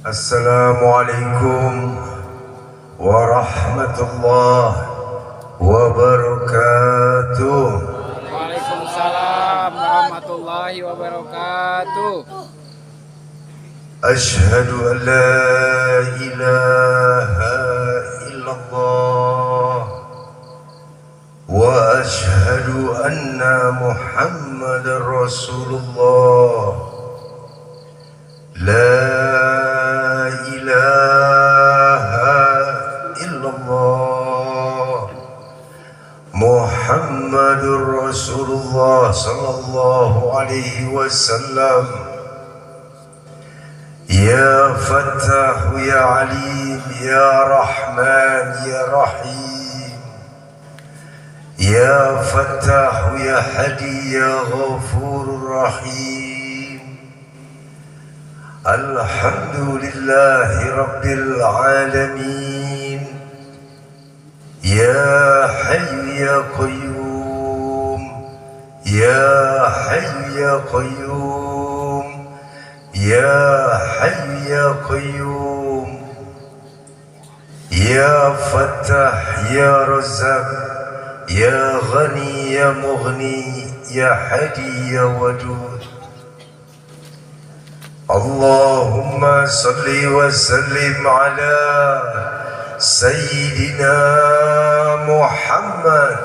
Assalamualaikum warahmatullahi wabarakatuh. Waalaikumsalam warahmatullahi wabarakatuh. Asyhadu an la ilaha illallah wa asyhadu anna Muhammadar Rasulullah. La ilaha illallah Muhammadur Rasulullah sallallahu alaihi wasallam. Ya Fattah ya Alim ya Rahman ya Rahim. Ya Fattah ya Hadi ya Ghafurur Rahim. Alhamdulillahi Rabbil Alamin. Ya Hayyu Ya Qayyum Ya Hayyu Ya Qayyum Ya Hayyu Ya Qayyum Ya Fattah Ya Razzaq Ya Ghani Ya Mughni Ya Hadi Ya Wadud. Allahumma salli wa sallim ala Sayyidina Muhammad.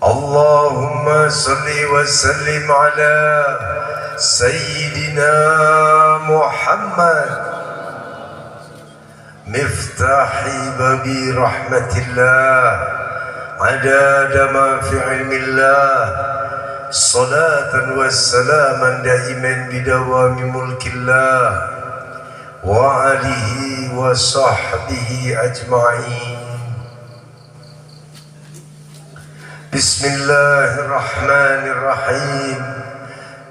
Allahumma salli wa sallim ala Sayyidina Muhammad. Miftahi babi rahmatillah adada ma fi ilmillah. Salatan wa salaman daiman bidawami mulkillah wa alihi wa sahbihi ajma'in. Bismillahirrahmanirrahim.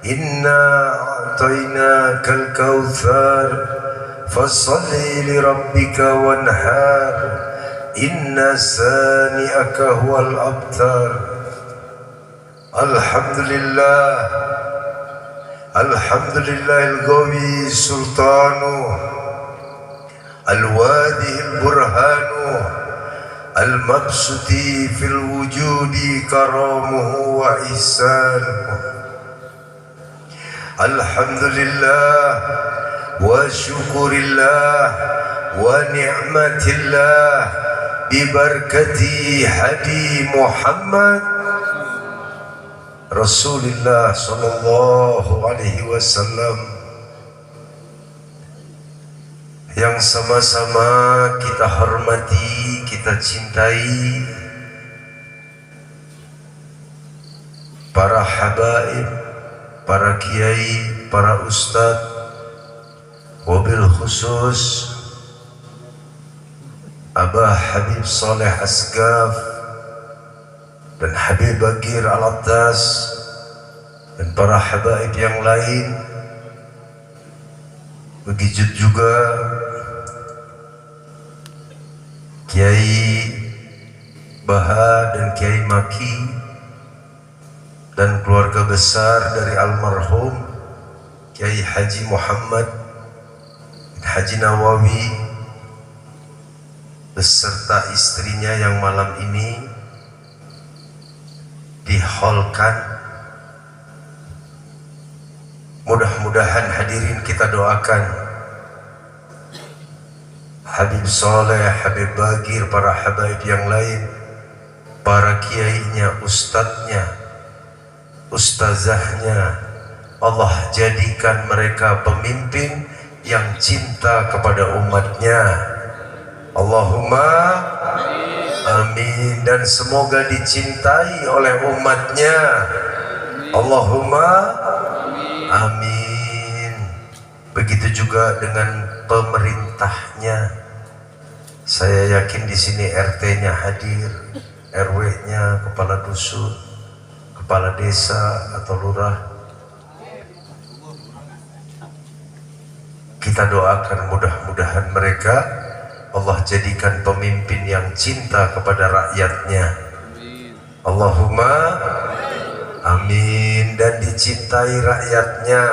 Inna a'tainakal kautsar fasalli li rabbika wanhar. Inna sani'aka huwal abtar. Alhamdulillah al-Qawi sultanu al-wadi al-burhanu al-mabsuti fil wujudi karamuhu wa ihsanuhu. Alhamdulillah wa syukurillah wa ni'matillah bibarkati hadi Muhammad Rasulullah sallallahu alaihi wasallam, yang sama-sama kita hormati, kita cintai para habaib, para kiai, para ustadz, wabil khusus Abah Habib Saleh Asgaf dan Habib Bagir Al-Attas dan para habaib yang lain. Begitu juga Kiai Baha dan Kiai Maki dan keluarga besar dari almarhum Kiai Haji Muhammad bin Haji Nawawi beserta istrinya yang malam ini diholkan. Mudah-mudahan hadirin kita doakan Habib Soleh, Habib Bagir, para habaib yang lain, para kiainya, ustadznya, ustazahnya, Allah jadikan mereka pemimpin yang cinta kepada umatnya. Allahumma amin. Dan semoga dicintai oleh umatnya. Allahumma amin. Begitu juga dengan pemerintahnya. Saya yakin di sini RT-nya hadir, RW-nya, kepala dusun, kepala desa atau lurah. Kita doakan mudah-mudahan mereka Allah jadikan pemimpin yang cinta kepada rakyatnya. Allahumma amin. Dan dicintai rakyatnya.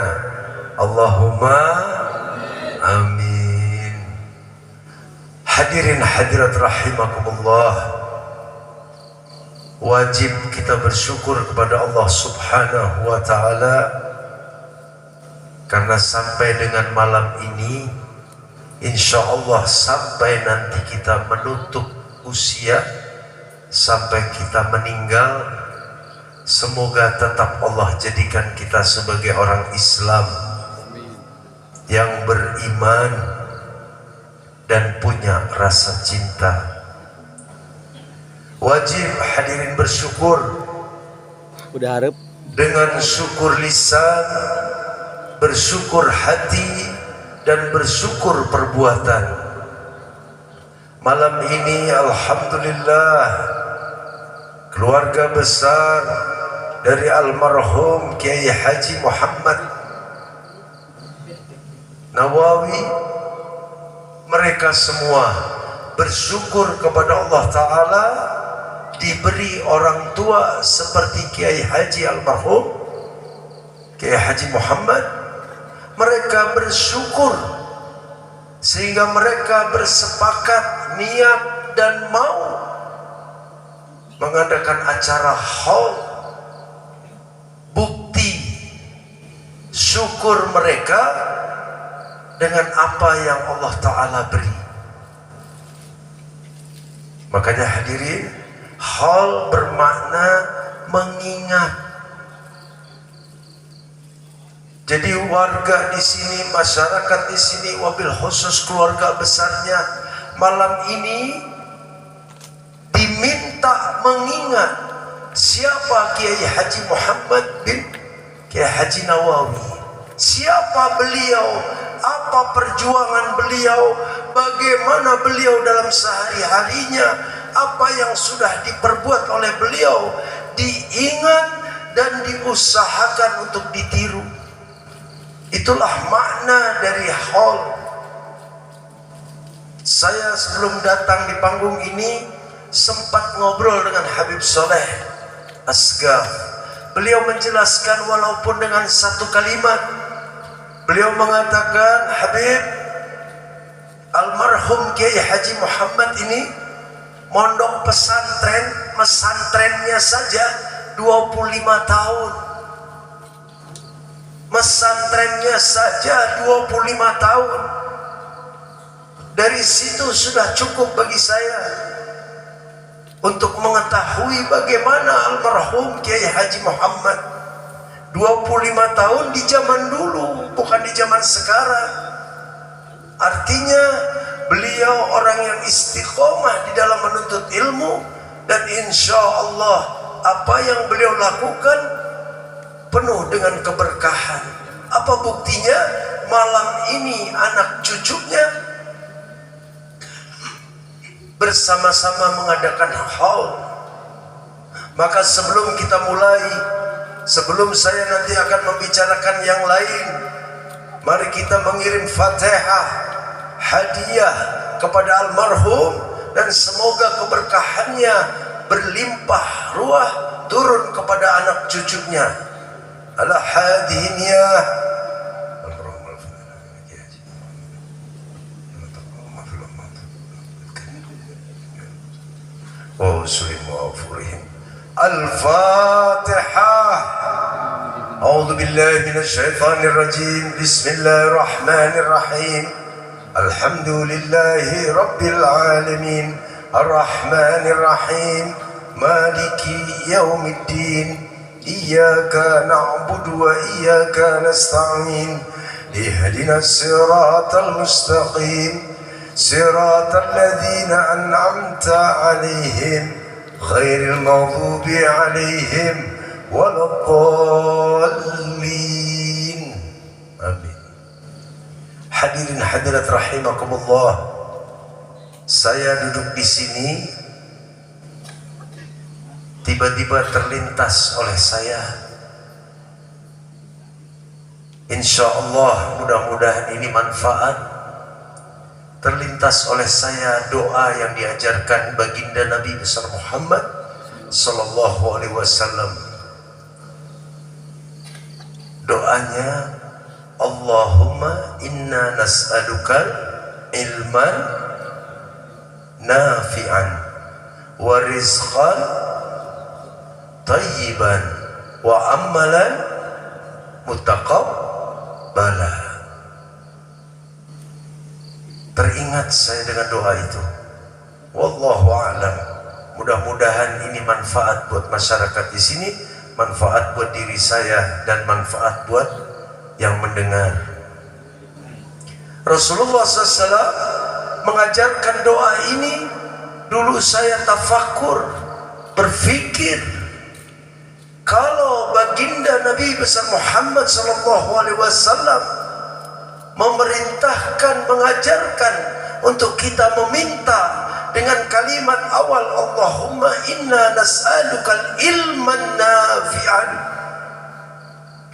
Allahumma amin. Hadirin hadirat rahimakumullah, wajib kita bersyukur kepada Allah Subhanahu wa ta'ala karena sampai dengan malam ini, insya Allah sampai nanti kita menutup usia, sampai kita meninggal, semoga tetap Allah jadikan kita sebagai orang Islam yang beriman dan punya rasa cinta. Wajib hadirin bersyukur. Udah harap Dengan syukur lisan, bersyukur hati, dan bersyukur perbuatan. Malam ini alhamdulillah keluarga besar dari almarhum Kiai Haji Muhammad Nawawi, mereka semua bersyukur kepada Allah Ta'ala diberi orang tua seperti Kiai Haji almarhum Kiai Haji Muhammad. Mereka bersyukur sehingga mereka bersepakat niat dan mau mengadakan acara haul. Bukti syukur mereka dengan apa yang Allah Ta'ala beri. Makanya hadirin, haul bermakna mengingat. Jadi warga di sini, masyarakat di sini, wabil khusus keluarga besarnya, malam ini diminta mengingat siapa Kiai Haji Muhammad bin Kiai Haji Nawawi. Siapa beliau, apa perjuangan beliau, bagaimana beliau dalam sehari-harinya, apa yang sudah diperbuat oleh beliau, diingat dan diusahakan untuk ditiru. Itulah makna dari haul. Saya sebelum datang di panggung ini sempat ngobrol dengan Habib Soleh Asgaf. Beliau menjelaskan walaupun dengan satu kalimat. Beliau mengatakan, Habib, almarhum Kiai Haji Muhammad ini mondok pesantrennya saja 25 tahun. Pesantrennya saja 25 tahun. Dari situ sudah cukup bagi saya untuk mengetahui bagaimana almarhum Kiai Haji Muhammad. 25 tahun di zaman dulu, bukan di zaman sekarang. Artinya beliau orang yang istiqomah di dalam menuntut ilmu, dan insya Allah apa yang beliau lakukan penuh dengan keberkahan. Apa buktinya? Malam ini anak cucunya bersama-sama mengadakan haul. Maka sebelum kita mulai, sebelum saya nanti akan membicarakan yang lain, mari kita mengirim Fatihah hadiah kepada almarhum, dan semoga keberkahannya berlimpah ruah turun kepada anak cucunya. Ala hadihin ya wa usulim wa afurihim. Al-Fatihah. A'udhu billahi minash shaitanir rajim. Bismillahirrahmanirrahim. Alhamdulillahi rabbil alamin. Ar-Rahmanir Rahim. Maliki yaumiddin. Iyyaka na'budu wa iyyaka nasta'in. Ihdinas siratal mustaqim. Siratal ladzina an'amta 'alaihim ghairil maghdubi 'alaihim waladdallin. Amin. Hadirin hadirat rahimakumullah. Saya duduk di sini, tiba-tiba terlintas oleh saya, insya Allah mudah-mudahan ini manfaat, terlintas oleh saya doa yang diajarkan baginda Nabi besar Muhammad Sallallahu Alaihi Wasallam. Doanya, Allahumma inna nas'aluka ilman nafi'an wa rizqan tayyiban wa amalan mutaqabbala. Teringat saya dengan doa itu. Wallahu a'lam. Mudah-mudahan ini manfaat buat masyarakat di sini, manfaat buat diri saya, dan manfaat buat yang mendengar. Rasulullah SAW mengajarkan doa ini. Dulu saya tafakur, berpikir, kalau baginda Nabi besar Muhammad SAW memerintahkan, mengajarkan untuk kita meminta dengan kalimat awal, Allahumma inna nas'alukal ilman nafi'an.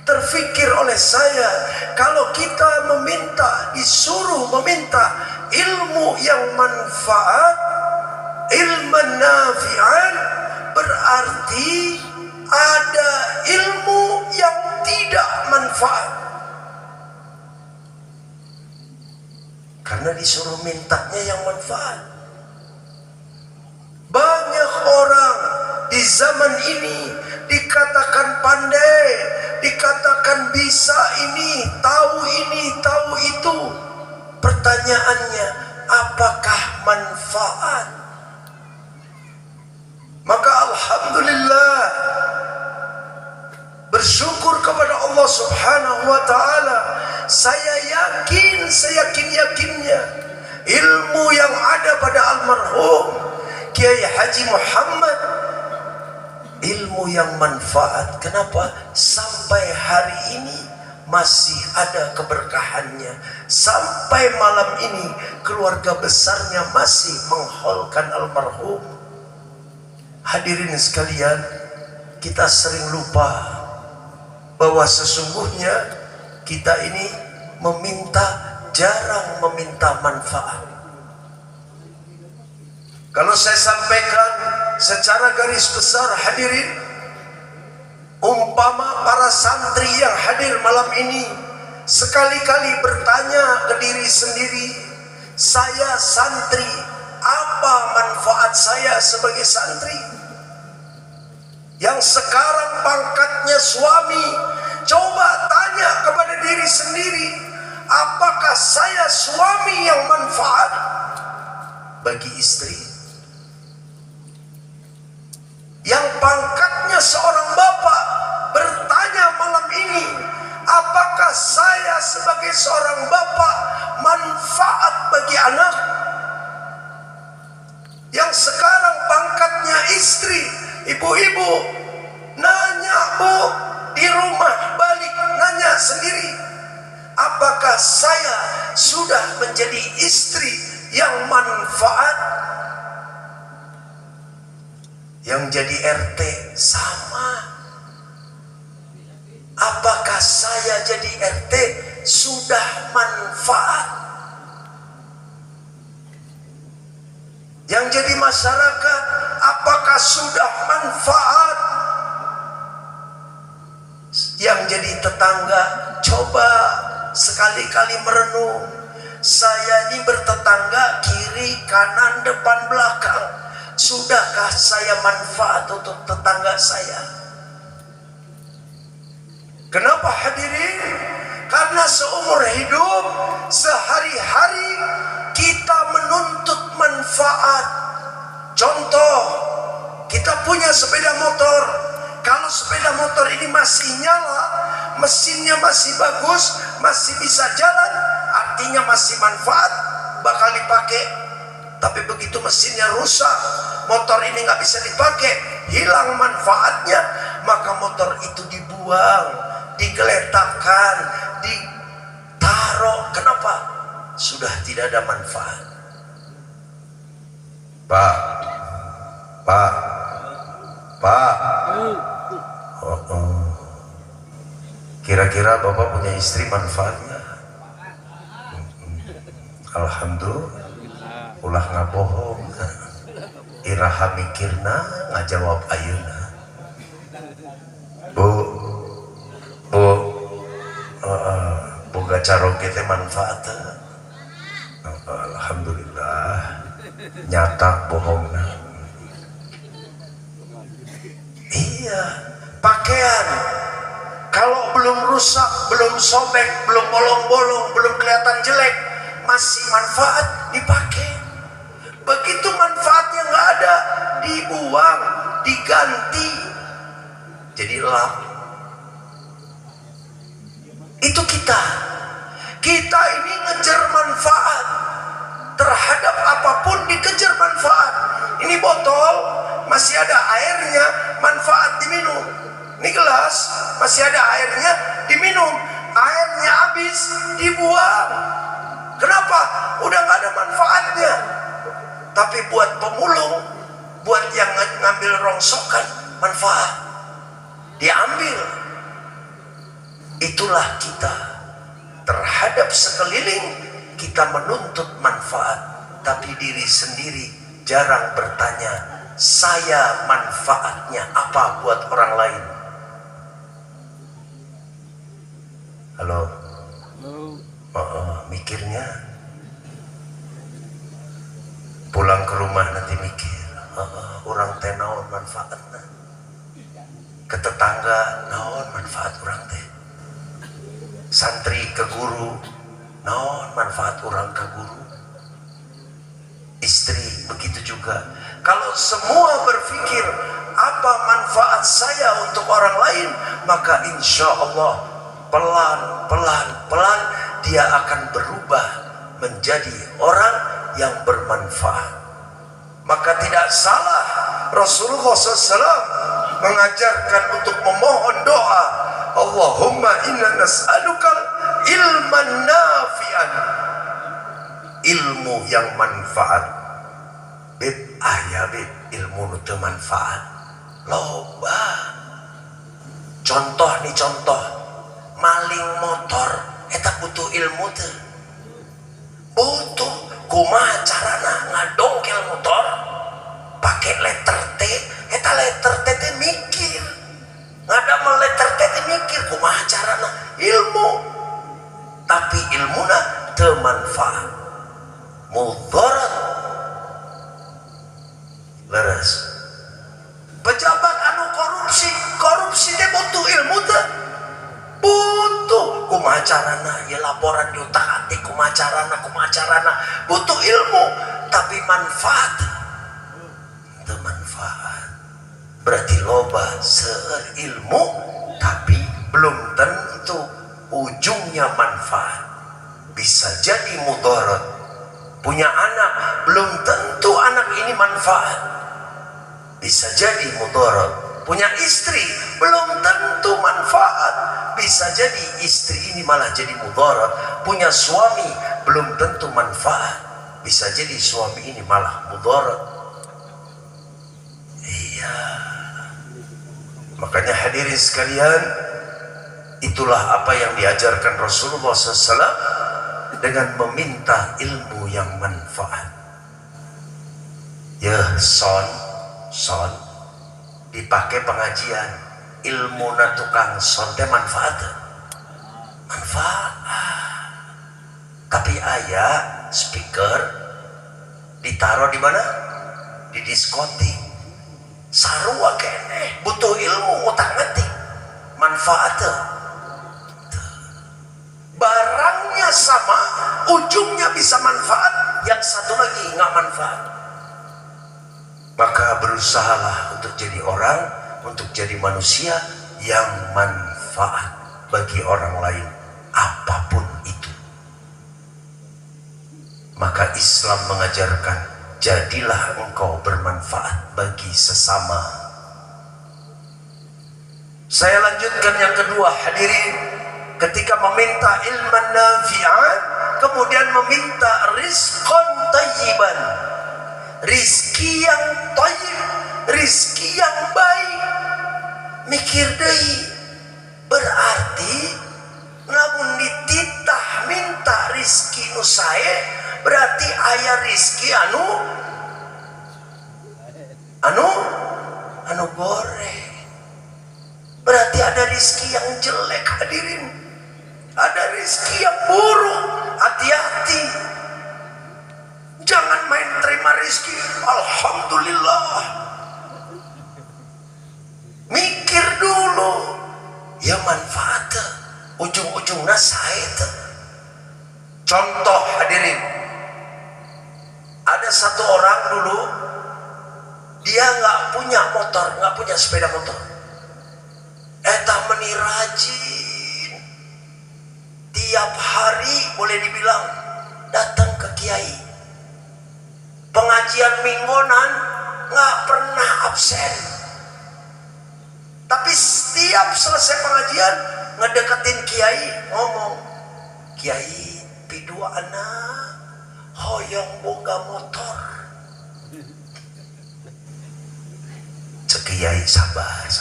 Terfikir oleh saya, kalau kita meminta, disuruh meminta ilmu yang manfaat, ilman nafi'an, berarti ada ilmu yang tidak manfaat. Karena disuruh mintanya yang manfaat. Banyak orang di zaman ini dikatakan pandai, dikatakan bisa ini, tahu itu. Pertanyaannya, apakah manfaat? Maka alhamdulillah, bersyukur kepada Allah Subhanahu wa taala. Saya yakin, seyakin-yakinnya ilmu yang ada pada almarhum Kiai Haji Muhammad, ilmu yang manfaat. Kenapa? Sampai hari ini masih ada keberkahannya. Sampai malam ini keluarga besarnya masih mengholkan almarhum. Hadirin sekalian, kita sering lupa bahwa sesungguhnya kita ini jarang meminta manfaat. Kalau saya sampaikan secara garis besar, hadirin, umpama para santri yang hadir malam ini sekali-kali bertanya ke diri sendiri, saya santri, apa manfaat saya sebagai santri? Yang sekarang pangkatnya suami, coba tanya kepada diri sendiri, apakah saya suami yang manfaat bagi istri? Yang pangkatnya seorang bapak bertanya malam ini, apakah saya sebagai seorang bapak manfaat bagi anak? Yang sekarang pangkatnya istri, ibu-ibu, nanya bu, di rumah balik nanya sendiri, apakah saya sudah menjadi istri yang manfaat? Yang jadi RT sama, apakah saya jadi RT sudah manfaat? Yang jadi masyarakat, apakah sudah manfaat? Yang jadi tetangga, coba sekali-kali merenung, saya ini bertetangga kiri, kanan, depan, belakang, sudahkah saya manfaat untuk tetangga saya? Kenapa hadirin? Karena seumur hidup, sehari-hari kita menuntut manfaat. Contoh, kita punya sepeda motor. Kalau sepeda motor ini masih nyala, mesinnya masih bagus, masih bisa jalan, artinya masih manfaat, bakal dipakai. Tapi begitu mesinnya rusak, motor ini nggak bisa dipakai, hilang manfaatnya, maka motor itu dibuang, digeletakkan, ditaruh. Kenapa? Sudah tidak ada manfaat. Pak. Kira-kira Bapak punya istri manfaatnya? Alhamdulillah. Ulah ngabohong, iraha mikirna ngajawab ayeuna. Bu, boga baca roge teh manfaat. Alhamdulillah nyata bohongna. Iya, pakaian kalau belum rusak, belum sobek, belum bolong-bolong, belum kelihatan jelek, masih manfaat, dipakai. Begitu manfaatnya nggak ada, dibuang, diganti jadi lap. Itu kita ini ngejar manfaat. Terhadap apapun dikejar manfaat. Ini botol masih ada airnya, manfaat diminum. Ini gelas masih ada airnya, diminum. Airnya habis, dibuang. Kenapa? Udah nggak ada manfaatnya. Tapi buat pemulung, buat yang ngambil rongsokan, manfaat diambil. Itulah kita. Terhadap sekeliling kita menuntut manfaat, tapi diri sendiri jarang bertanya, saya manfaatnya apa buat orang lain. Halo? Mikirnya pulang ke rumah nanti mikir, orang teh naon manfaatnya, ke tetangga naon manfaat orang teh, santri ke guru naon manfaat orang ke guru, istri begitu juga. Kalau semua berpikir apa manfaat saya untuk orang lain, maka insya Allah pelan dia akan berubah menjadi orang yang bermanfaat. Maka tidak salah Rasulullah SAW mengajarkan untuk memohon doa, Allahumma inna nas'alukal ilman nafi'an, ilmu yang manfaat. Beb aya beb ilmu nu teu manfaat loba. Contoh maling motor eta butuh ilmu teu? Butuh. Kumaha carana ngadongkel motor pakai letter T, eta letter T teh mikir. Ngadamel letter T teh mikir kumaha carana, ilmu. Tapi ilmuna teu manfaat, mudarat. Leres. Pejabat anu korupsi teh butuh ilmu teh? Butuh. Kumaha carana ya laporan diutak-atik, kumaha carana, butuh ilmu. Tapi manfaat teu manfaat. Berarti loba seueur ilmu tapi belum tentu ujungnya manfaat. Bisa jadi mudarat. Punya anak belum tentu anak ini manfaat, bisa jadi mudarat. Punya istri belum tentu manfaat, bisa jadi istri ini malah jadi mudarat. Punya suami belum tentu manfaat, bisa jadi suami ini malah mudarat. Iya. Makanya hadirin sekalian, itulah apa yang diajarkan Rasulullah SAW dengan meminta ilmu yang manfaat. Ya son dipakai pengajian, ilmu na tukang son teh manfaat. Tapi ayah speaker ditaruh di mana? Di diskotik. Sarua keneh butuh ilmu utak ngetik, manfaat. Barangnya sama, ujungnya bisa manfaat, yang satu lagi nggak manfaat. Maka berusahalah untuk jadi orang, untuk jadi manusia yang manfaat bagi orang lain, apapun itu. Maka Islam mengajarkan, jadilah engkau bermanfaat bagi sesama. Saya lanjutkan yang kedua, hadirin. Ketika meminta ilman nafi'an, kemudian meminta rizqan tayyiban, rizki yang tayyib, rizki yang baik. Mikir deui, berarti namun dititah minta rizki nu sae, berarti aya rizki anu goreng. Berarti ada rizki yang jelek, hadirin. Ada rizki yang buruk. ujung-ujungnya saya. Contoh hadirin, ada satu orang dulu, dia nggak punya motor, nggak punya sepeda motor. Eta meni rajin, tiap hari boleh dibilang datang ke kiai. Pengajian mingguan nggak pernah absen. Tapi setiap selesai pengajian ngedeketin kiai, ngomong, "Kiai, pidu anak hoyong boga motor." Cek kiai, sabar.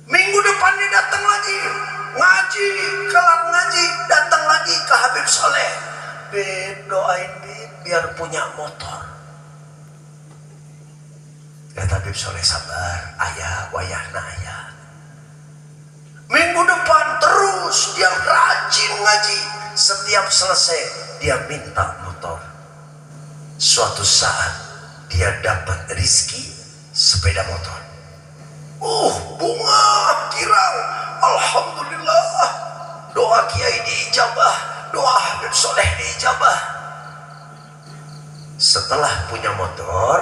Minggu depannya datang lagi, ngaji, kelar ngaji, datang lagi ke Habib Soleh. Bib, doain Bib biar punya motor. Kata Habib Soleh, sabar, ayah, wayahna ayah. Minggu depan terus dia rajin ngaji. Setiap selesai dia minta motor. Suatu saat dia dapat rezeki sepeda motor. Bunga girang, alhamdulillah. Doa kiai diijabah, doa Habib Soleh diijabah. Setelah punya motor,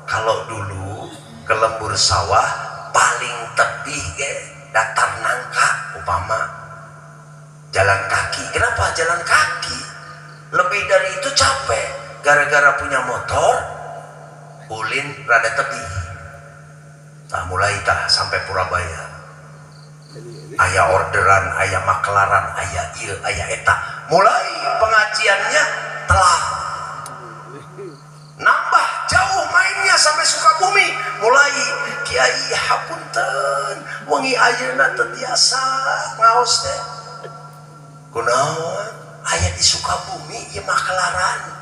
kalau dulu ke lembur sawah paling tebih datar nangka upama jalan kaki. Kenapa jalan kaki? Lebih dari itu capek. Gara-gara punya motor, ulin rada tebih. Mulai sampai Purabaya. Aya orderan, aya maklaran, aya ieu, aya eta. Mulai pengajiannya telah nambah jauh mainnya sampai Sukabumi. Mulai kiai hapunten, wengi ayeuna teu tiasa ngaos teh. Kunaon? Aya di Sukabumi ieu maklaran.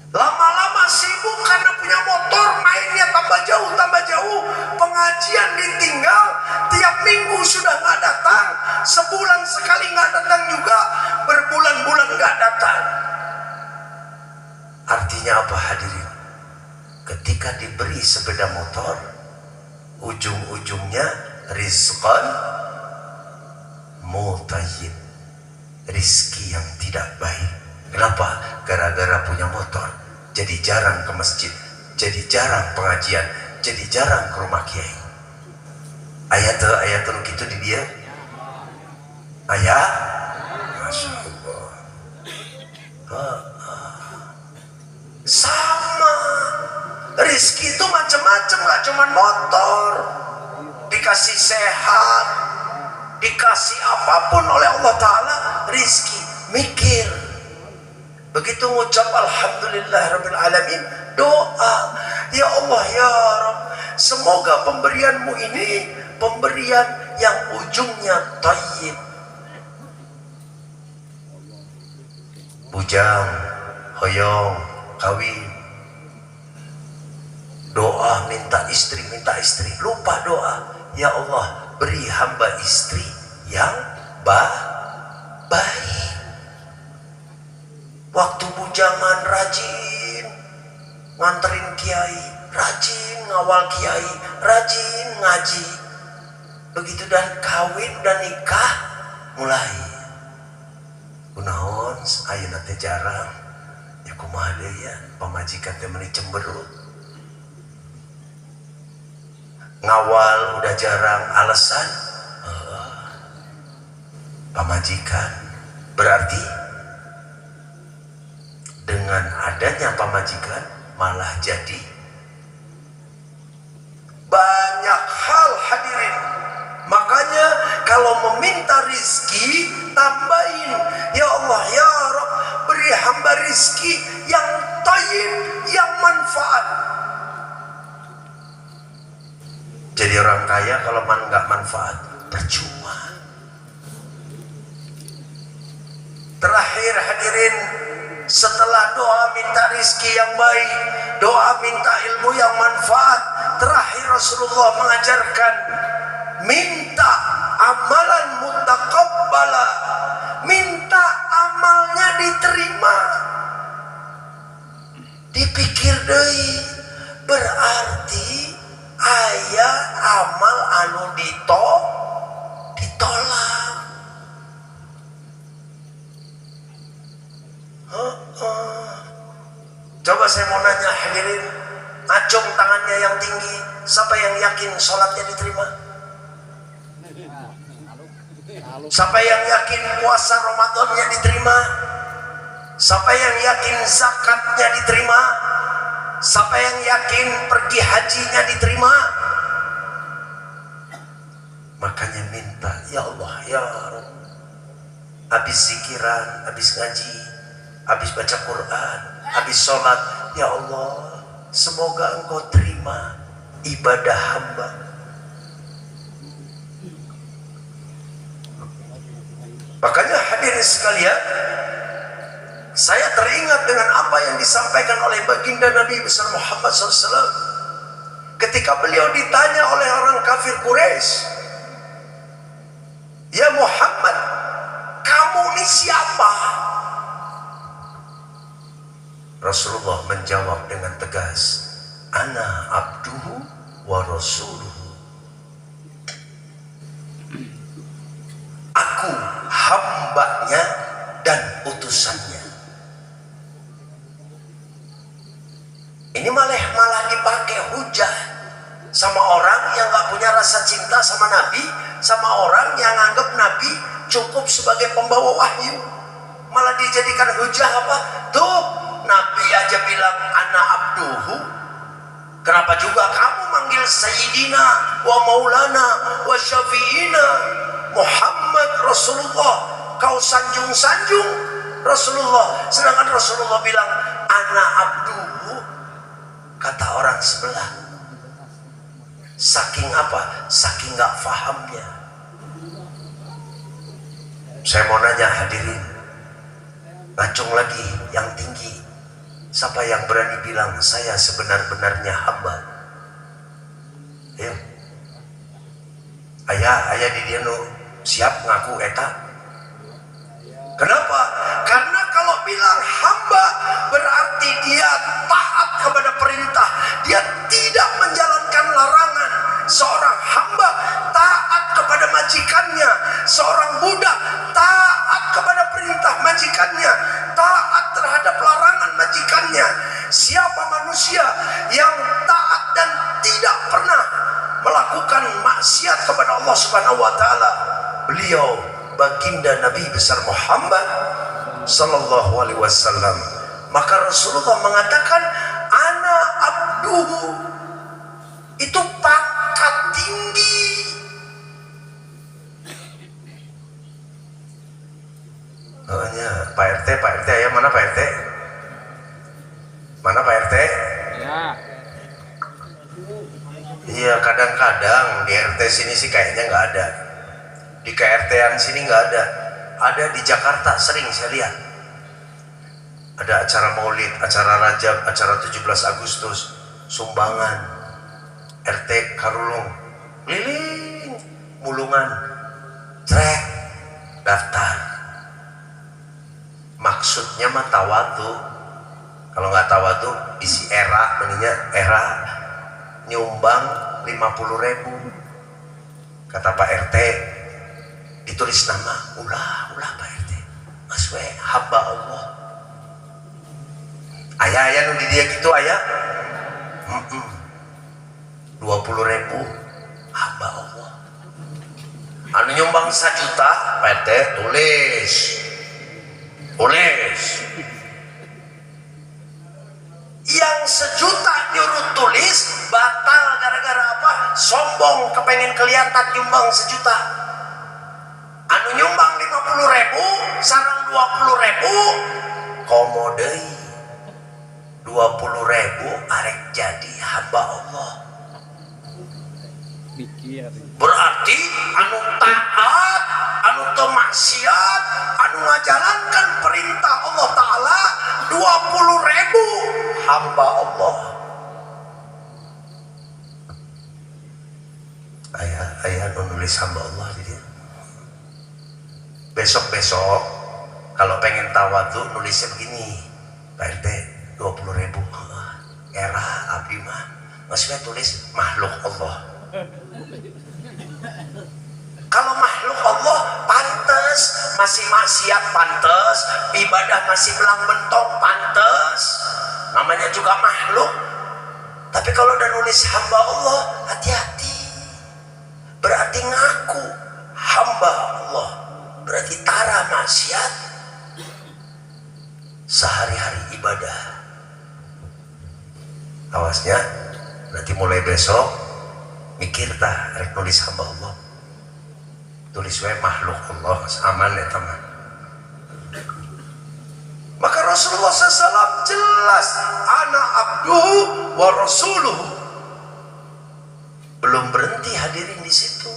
Lama-lama sibuk karena punya motor, mainnya tambah jauh. Pengajian ditinggal, tiap minggu sudah nggak datang, sebulan sekali nggak datang juga, berbulan-bulan nggak datang. Artinya apa hadirin? Ketika diberi sepeda motor, ujung-ujungnya rizqan mutayyib, rizki yang tidak baik. Kenapa? Gara-gara punya motor, jadi jarang ke masjid, jadi jarang pengajian, jadi jarang ke rumah kiai. Ayat gitu di dia. Ayat, Masya Allah. Sama, rizki itu macam-macam, gak cuma motor. Dikasih sehat, dikasih apapun oleh Allah Ta'ala, rizki. Mikir. Begitu ngucap alhamdulillahirrabbilalamin, doa, ya Allah ya Rabb, semoga pemberianmu ini pemberian yang ujungnya thayyib. Bujang, hoyong, kawin, doa minta istri, lupa doa, ya Allah beri hamba istri yang baik. Waktu bujangan rajin nganterin kiai, rajin ngawal kiai, rajin ngaji. Begitu dan kawin dan nikah mulai kunaon ayeuna teh jarang ya kumaha deui ya pamajikan teh meuni cemberut. Ngawal udah jarang, alasan pamajikan. Berarti dengan adanya pamajikan malah jadi banyak hal hadirin. Makanya kalau meminta rizki, tambahin, ya Allah ya Rabb beri hamba rizki yang thayyib, yang manfaat. Jadi orang kaya kalau nggak manfaat percuma. Terakhir hadirin, setelah doa minta rizki yang baik, doa minta ilmu yang manfaat, terakhir Rasulullah mengajarkan minta amalan mutaqabbala, minta amalnya diterima. Dipikir deui, berarti aya amal anu Coba saya mau nanya hadirin, acung tangannya yang tinggi, siapa yang yakin sholatnya diterima? Siapa yang yakin puasa Ramadannya diterima? Siapa yang yakin zakatnya diterima? Siapa yang yakin pergi hajinya diterima? Makanya minta, ya Allah, ya Rabb, habis zikiran, habis ngaji, habis baca Quran, habis sholat, ya Allah, semoga Engkau terima ibadah hamba. Makanya hadirin sekalian, saya teringat dengan apa yang disampaikan oleh baginda Nabi besar Muhammad SAW ketika beliau ditanya oleh orang kafir Quraisy, ya Muhammad, kamu ini siapa? Rasulullah menjawab dengan tegas, ana abduhu wa rasuluhu. Aku hambanya dan utusannya. Ini malah dipakai hujah sama orang yang gak punya rasa cinta sama Nabi, sama orang yang anggap Nabi cukup sebagai pembawa wahyu. Malah dijadikan hujah apa? Tuh, Nabi aja bilang ana abduhu, kenapa juga kamu manggil Sayyidina wa Maulana wa Syafi'ina Muhammad Rasulullah? Kau sanjung-sanjung Rasulullah, sedangkan Rasulullah bilang ana abduhu. Kata orang sebelah, saking apa? Saking gak fahamnya. Saya mau nanya hadirin, acung lagi yang tinggi, siapa yang berani bilang saya sebenar-benarnya hamba? Ayo, ayah di dia siap ngaku eta. Kenapa? Karena kalau bilang hamba berarti dia taat kepada perintah, dia tidak menjalankan larangan. Seorang hamba taat kepada majikannya, seorang budak taat kepada perintah majikannya, taat terhadap larangan majikannya. Siapa manusia yang taat dan tidak pernah melakukan maksiat kepada Allah Subhanahu wa taala? Beliau baginda Nabi besar Muhammad sallallahu alaihi wasallam. Maka Rasulullah mengatakan ana abduhu, itu pangkat tinggi. Makanya Pak RT, ya mana Pak RT? Mana Pak RT? Ya. Iya, kadang-kadang di RT sini sih kayaknya nggak ada. Di KRT-an sini nggak ada. Ada di Jakarta sering saya lihat. Ada acara maulid, acara Rajab, acara 17 Agustus, sumbangan, RT Karulung, keliling, mulungan, trek, daftar. Maksudnya mah tawadu. Kalau nggak tawadu, isi era, meninya nyumbang 50.000. Kata Pak RT, ditulis nama, ulah Pak RT, Mas we, hamba Allah. Ayah nu di dia gitu ayah. 20.000 hamba Allah. Anu nyumbang 1 juta, Pak RT tulis. Yang 1 juta nyuruh tulis batal gara-gara apa? Sombong, kepengen kelihatan nyumbang 1 juta. Anu nyumbang 50.000 sareng 20.000 komodei 20.000 arek jadi hamba Allah. Berarti anu taat, anu teu maksiat, anu ngajalankan perintah Allah Ta'ala 20.000 hamba Allah. Ayah nulis hamba Allah di dia. Besok kalau pengen tawadu nulisnya begini, Pak RT 20.000 era abdi mah maksudnya tulis makhluk Allah. Kalau makhluk Allah pantes, masih maksiat pantes, ibadah masih belang bentong pantes. namanya juga makhluk. Tapi kalau udah nulis hamba Allah, hati-hati. Berarti ngaku hamba Allah, berarti tara maksiat sehari-hari ibadah. Awasnya, berarti mulai besok mikir tah rek nulis hamba Allah, tulis wae makhluk Allah, aman ya teman. Maka Rasulullah SAW jelas, ana abduhu wa rasuluhu. Belum berhenti hadirin di situ.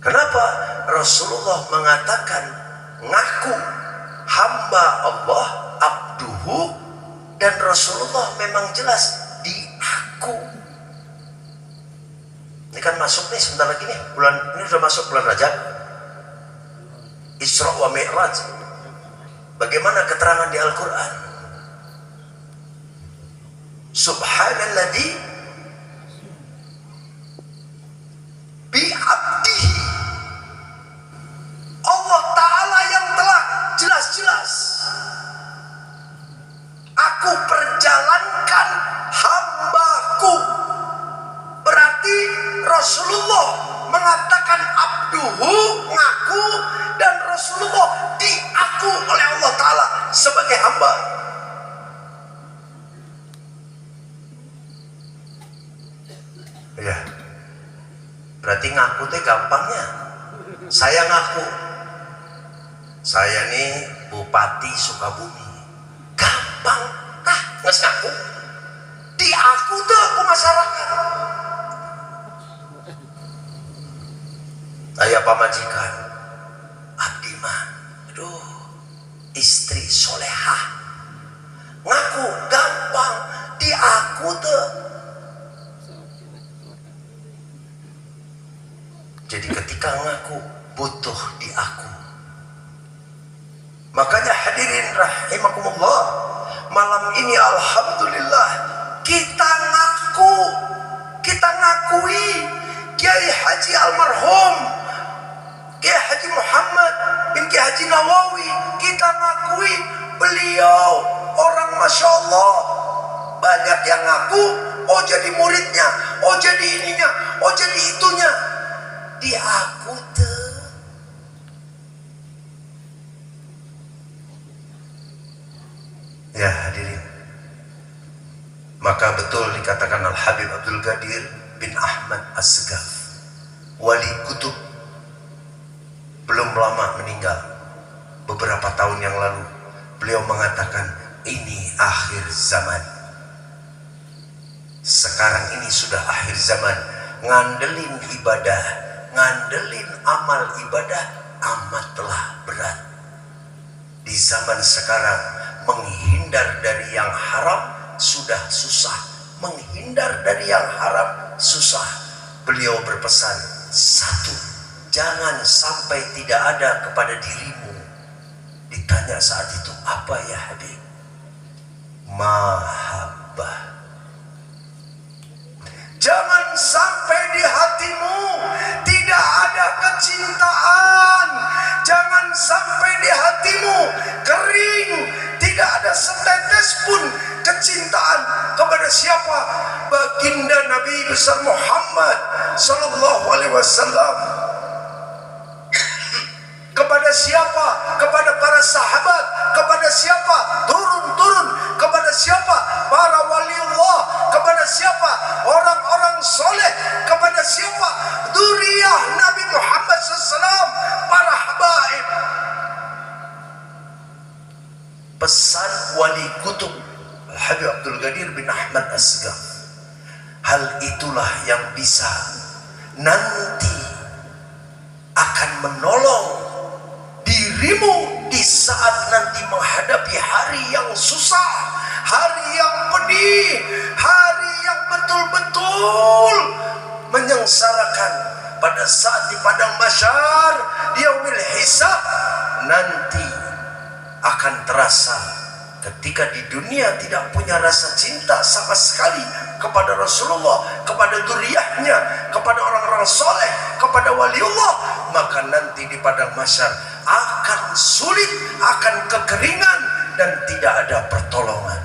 Kenapa? Rasulullah mengatakan ngaku hamba Allah, abduhu, dan Rasulullah memang jelas di aku. Ini kan masuk nih sebentar lagi nih, bulan ini sudah masuk bulan Rajab, Isra wa Mi'raj. Bagaimana keterangan di Al-Quran? Subhanalladzi bi'abdihi. Allah Ta'ala yang telah jelas-jelas aku perjalankan hambaku. Berarti Rasulullah mengatakan abduhu, ngaku, dan Rasulullah diaku oleh Allah Ta'ala sebagai hamba. Ya, berarti ngaku teh gampangnya. Saya ngaku, saya nih Bupati Sukabumi. Gampang, nges ngaku. Diaku tuh aku masyarakat. Saya pamajikan, abdi mah, aduh, istri solehah. Ngaku gampang, diaku tuh. Jadi ketika ngaku butuh diaku. Makanya hadirin rahimakumullah, malam ini alhamdulillah kita ngaku, kita ngakui Kiai Haji almarhum Kiai Haji Muhammad bin Kiai Haji Nawawi. Kita ngakui beliau orang Masya Allah. Banyak yang ngaku, oh jadi muridnya, oh jadi ininya, oh jadi itunya. Diaku tuh. Ya hadirin, maka betul dikatakan Al-Habib Abdul Qadir bin Ahmad As-Segaf, wali kutub, belum lama meninggal, beberapa tahun yang lalu. Beliau mengatakan ini akhir zaman. Sekarang ini sudah akhir zaman. Ngandelin ibadah, ngandelin amal ibadah amatlah berat. Di zaman sekarang menghindar dari yang haram sudah susah. Menghindar dari yang haram susah. Beliau berpesan, satu, jangan sampai tidak ada kepada dirimu. Ditanya saat itu, apa ya Habib? Mahabbah. Jangan sampai di hatimu tidak ada kecintaan. Jangan sampai di hatimu kering, tidak ada setetes pun kecintaan kepada siapa? Baginda Nabi besar Muhammad sallallahu alaihi wasallam. Kepada siapa? Kepada para sahabat. Kepada siapa? Turun-turun. Kepada siapa? Para waliullah. Kepada siapa? Orang-orang soleh. Kepada siapa? Dzurriyyah Nabi Muhammad SAW. Para habaib. Pesan wali kutub Al-Habib Abdul Qadir bin Ahmad As-Segaf. Hal itulah yang bisa nanti akan menolong dirimu di saat nanti menghadapi hari yang susah, hari yang pedih, hari yang betul-betul menyengsarakan. Pada saat di padang mahsyar, di yaumil hisab, nanti akan terasa ketika di dunia tidak punya rasa cinta sama sekali kepada Rasulullah, kepada dzurriyyahnya, kepada orang-orang soleh, kepada waliullah, maka nanti di padang mahsyar akan sulit, akan kekeringan, dan tidak ada pertolongan.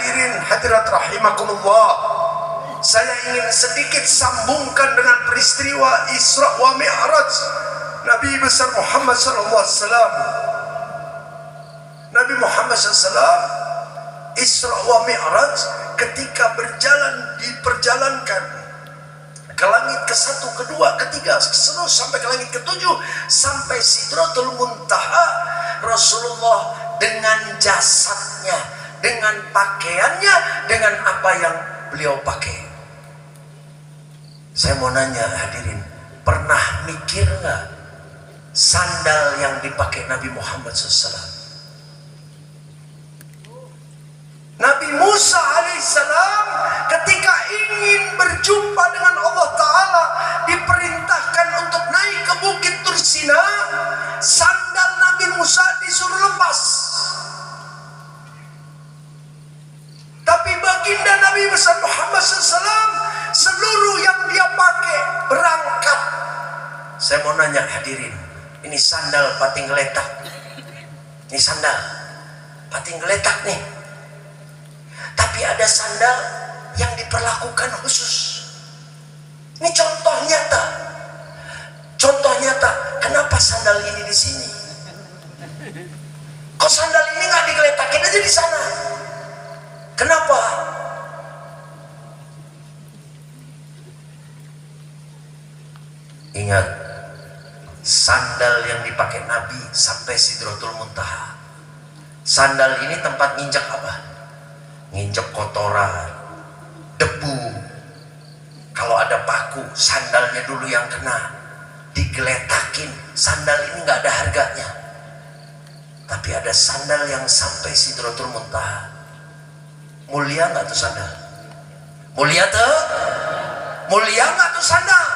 hadirin hadirat rahimakumullah, saya ingin sedikit sambungkan dengan peristiwa Isra wa Mi'raj Nabi besar Muhammad sallallahu alaihi wasallam. Nabi Muhammad SAW Isra wa Mi'raj ketika diperjalankan ke langit ke-1, ke-2, ke-3, terus sampai ke langit ke-7, sampai Sidratul Muntaha, Rasulullah dengan jasadnya, dengan pakaiannya, dengan apa yang beliau pakai. Saya mau nanya hadirin, pernah mikir nggak sandal yang dipakai Nabi Muhammad SAW? Nabi Musa alaihissalam ketika ingin berjumpa dengan Allah Ta'ala diperintahkan untuk naik ke bukit Tursina, sandal Nabi Musa disuruh lepas. Tapi baginda Nabi besar Muhammad SAW seluruh yang dia pakai berangkat. Saya mau nanya hadirin, ini sandal pating geletak, ini sandal pating geletak nih. Tapi ada sandal yang diperlakukan khusus. Ini contoh nyata. Contoh nyata. Kenapa sandal ini di sini? Kok sandal ini nggak digeletakin aja di sana? Kenapa? Ingat, sandal yang dipakai Nabi sampai Sidratul Muntaha. Sandal ini tempat nginjak apa? Nginjek kotoran, debu. Kalau ada paku, sandalnya dulu yang kena, digeletakin. Sandal ini nggak ada harganya. Tapi ada sandal yang sampai Sidratul Muntaha. Mulia nggak tuh sandal? Mulia tuh? Mulia nggak tuh sandal?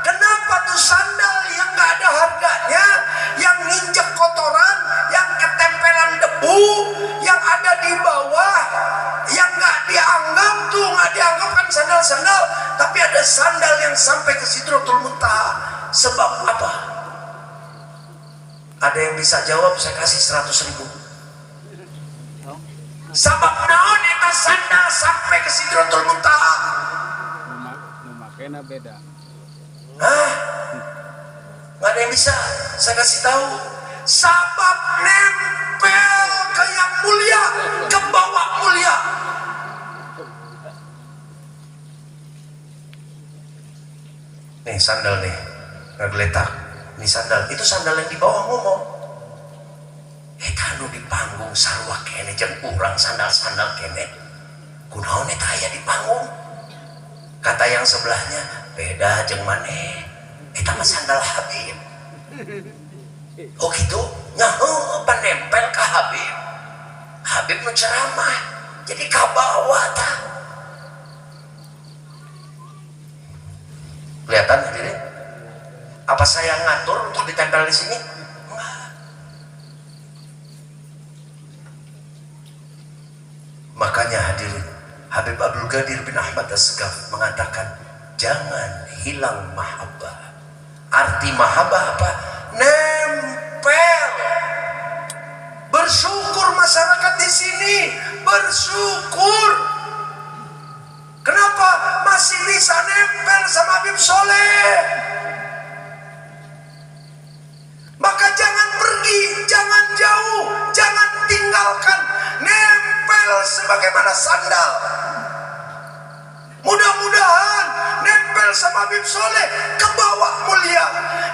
Kenapa tuh sandal yang nggak ada harganya, yang nginjek kotoran, yang ketempelan debu, yang ada di bawah, yang nggak dianggap kan sandal-sandal, tapi ada sandal yang sampai ke Sidratul Muntaha. Sebab apa? Ada yang bisa jawab? Saya kasih 100.000. Sebab naon eta sandal sampai ke Sidratul Muntaha? Makanya beda. Hah? Nggak ada yang bisa. Saya kasih tahu. Sabab nempel ke yang mulia, ke bawah mulia. Nih sandal nih, nggak geletak. Ini sandal. Itu sandal yang di bawah ngomong. Kanu di panggung sarwa kene jeung urang sandal-sandal kene. Kunaon eta aya di panggung? Kata yang sebelahnya, beda jeung maneh. Eta mah sandal Habib. Oh gitu? Nya pan nempel ka Habib. Habib nu ceramah. Jadi ka bawah tah. Kelihatan hadirin? Apa saya ngatur untuk ditempel di sini? Makanya hadirin, Habib Abdul Qadir bin Ahmad As-Segaf mengatakan, jangan hilang mahabbah. Arti mahabbah apa? Nempel. Bersyukur masyarakat di sini, bersyukur. Kenapa masih bisa nempel sama Habib Soleh? Maka jangan pergi, jangan jauh, jangan tinggalkan. Nempel sebagaimana sandal. Mudah-mudahan nempel sama Habib Soleh ke bawah mulia.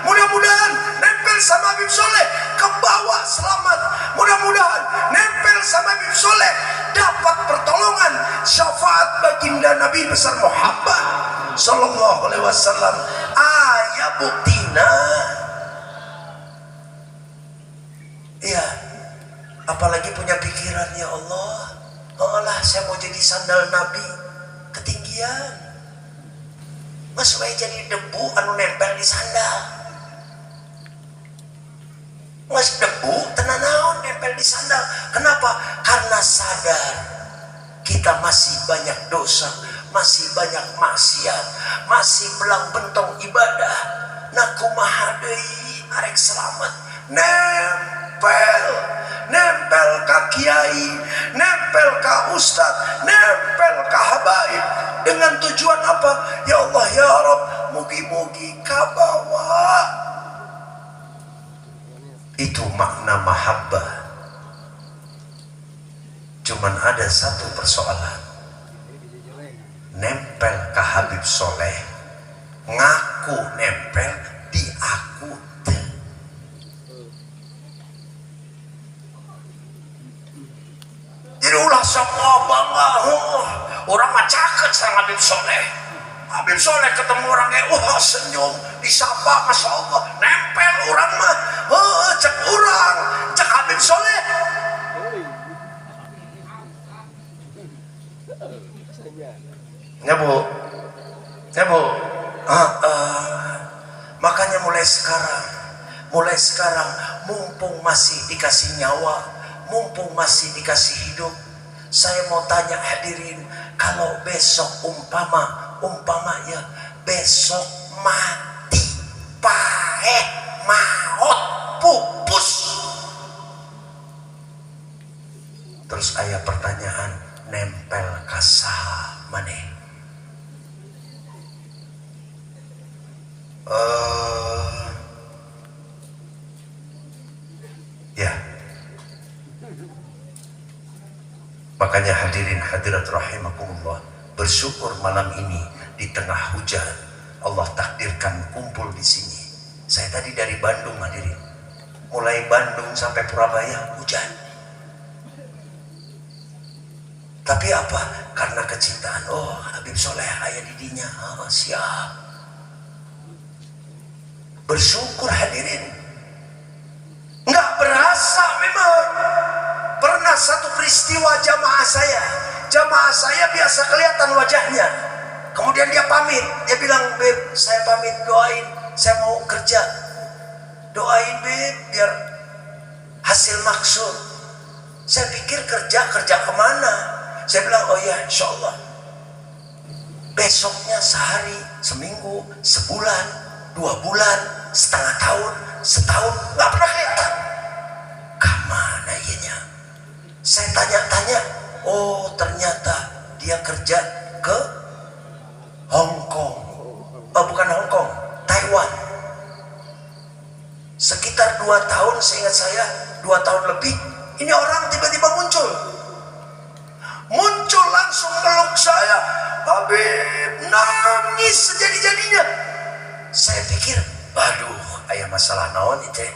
Mudah-mudahan nempel sama Habib Soleh ke bawah selamat. Mudah-mudahan nempel sama Habib Soleh dapat pertolongan syafaat baginda Nabi besar Muhammad sallallahu alaihi wasallam. Aya buktina. Iya, apalagi punya pikiran, ya Allah, Allah saya mau jadi sandal Nabi ketinggian, mas wae jadi debu anu nempel di sandal, mas debu tenan naon nempel di sandal. Kenapa? Karena sadar kita masih banyak dosa, masih banyak maksiat, masih belang bentong ibadah. Nah kumaha deui arek selamat nempel nempel ke kiai, nempel ke ustad, nempel ke habaib. Dengan tujuan apa? Ya Allah ya Rabb, mugi-mugi kabawa. Itu makna mahabbah. Cuman ada satu persoalan. Nempel ke Habib Soleh, ngaku nempel, di aku teu. Jadi ulah sok bangga, orang mah caket sama Habib Soleh. Habib Soleh ketemu orangnya, wah senyum, disapa, masya Allah, nempel orang mah, cek orang, cek Habib Soleh. Ya bu, makanya mulai sekarang, mumpung masih dikasih nyawa, mumpung masih dikasih hidup, saya mau tanya hadirin, kalau besok umpama ya besok mati, paeh, maut, pupus, terus aya pertanyaan, nempel kasaha maneh? Ya, makanya hadirin hadirat rahimakumullah, bersyukur malam ini di tengah hujan Allah takdirkan kumpul di sini. Saya tadi dari Bandung hadirin, mulai Bandung sampai Purabaya hujan. Tapi apa? Karena kecintaan. Oh, Habib Soleh aya di dinya. Siap. Bersyukur hadirin. Nggak berasa memang. Pernah satu peristiwa jamaah saya biasa kelihatan wajahnya. Kemudian dia pamit, dia bilang, Beb, saya pamit, doain, saya mau kerja. Doain Beb, biar hasil maksud. Saya pikir kerja kemana? Saya bilang, oh ya insya Allah. Besoknya sehari, seminggu, sebulan, 2 bulan, setengah tahun, setahun, nggak pernah kelihatan. Kemana ianya? Saya tanya-tanya, oh ternyata dia kerja ke Hong Kong. Oh bukan Hong Kong, Taiwan. Sekitar 2 tahun, seingat saya 2 tahun lebih, ini orang tiba-tiba muncul langsung meluk saya. Habib, nangis sejadi-jadinya. Saya pikir, aduh, ayah masalah naon itu.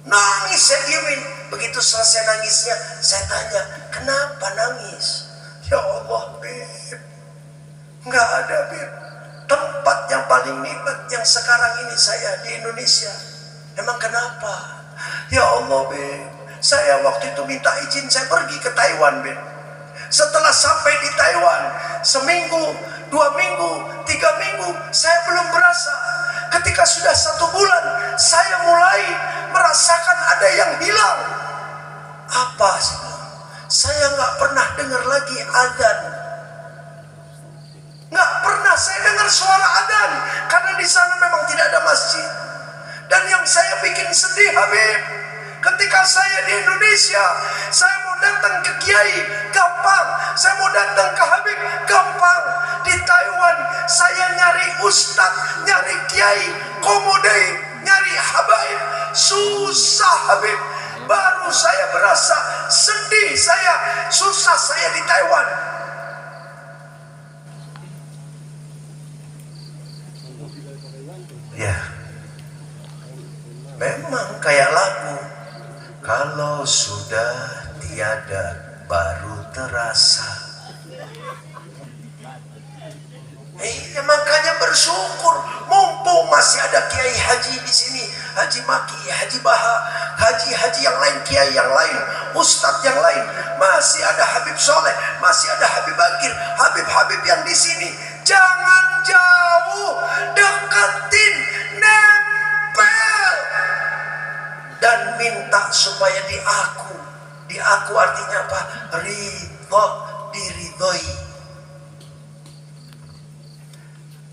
Nangis, saya diemin. Begitu selesai nangisnya, saya tanya, kenapa nangis? Ya Allah, Beb, nggak ada, Beb. Tempat yang paling nikmat yang sekarang ini saya di Indonesia. Emang kenapa? Ya Allah, Beb, saya waktu itu minta izin, saya pergi ke Taiwan, Beb. Setelah sampai di Taiwan, seminggu, 2 minggu, 3 minggu, saya belum berasa. Ketika sudah 1 bulan, saya mulai merasakan ada yang hilang. Apa? Saya nggak pernah dengar lagi adzan. Nggak pernah saya dengar suara adzan, karena di sana memang tidak ada masjid. Dan yang saya bikin sedih, Habib, ketika saya di Indonesia, saya mau datang ke kiai, gampang. Saya mau datang ke Habib, gampang. Di Taiwan, saya nyari ustadz, nyari kiai, komodai, nyari habaib, susah, Habib. Baru saya berasa sedih, saya susah saya di Taiwan. Ya, memang kayak lagu. Kalau sudah tiada baru terasa. Makanya bersyukur, mumpung masih ada kiai haji di sini, Haji Maki, Haji Baha, haji yang lain, kiai yang lain, ustadz yang lain, masih ada Habib Soleh, masih ada Habib Bakir, Habib yang di sini. Jangan jauh, deketin, nempel, dan minta supaya diaku. Diaku artinya apa? Ridho, diridhoi.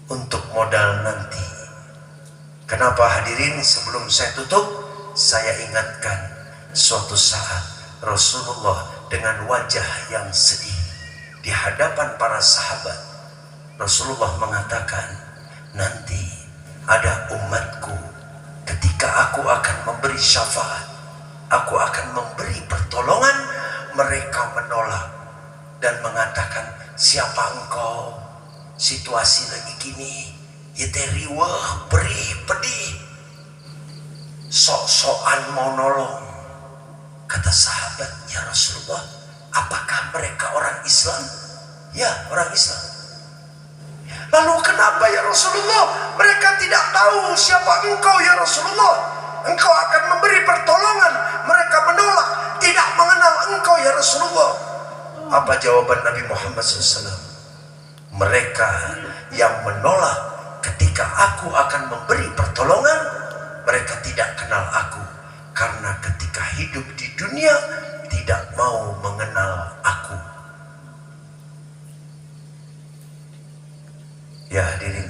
Untuk modal nanti. Kenapa hadirin, sebelum saya tutup, saya ingatkan, Suatu saat Rasulullah dengan wajah yang sedih di hadapan para sahabat, Rasulullah mengatakan, nanti ada umatku, ketika aku akan memberi syafaat, aku akan memberi pertolongan, mereka menolak dan mengatakan, siapa engkau? Situasi lagi gini, riwah, perih, pedih, sok-sokan mau nolong. Kata sahabat, ya Rasulullah, apakah mereka orang Islam? Ya, orang Islam. Lalu kenapa ya Rasulullah mereka tidak tahu siapa engkau ya Rasulullah? Engkau akan memberi pertolongan, mereka menolak, tidak mengenal engkau ya Rasulullah. Apa jawaban Nabi Muhammad SAW? Mereka yang menolak ketika aku akan memberi pertolongan, mereka tidak kenal aku, karena ketika hidup di dunia tidak mau mengenal aku. Ya hadirin,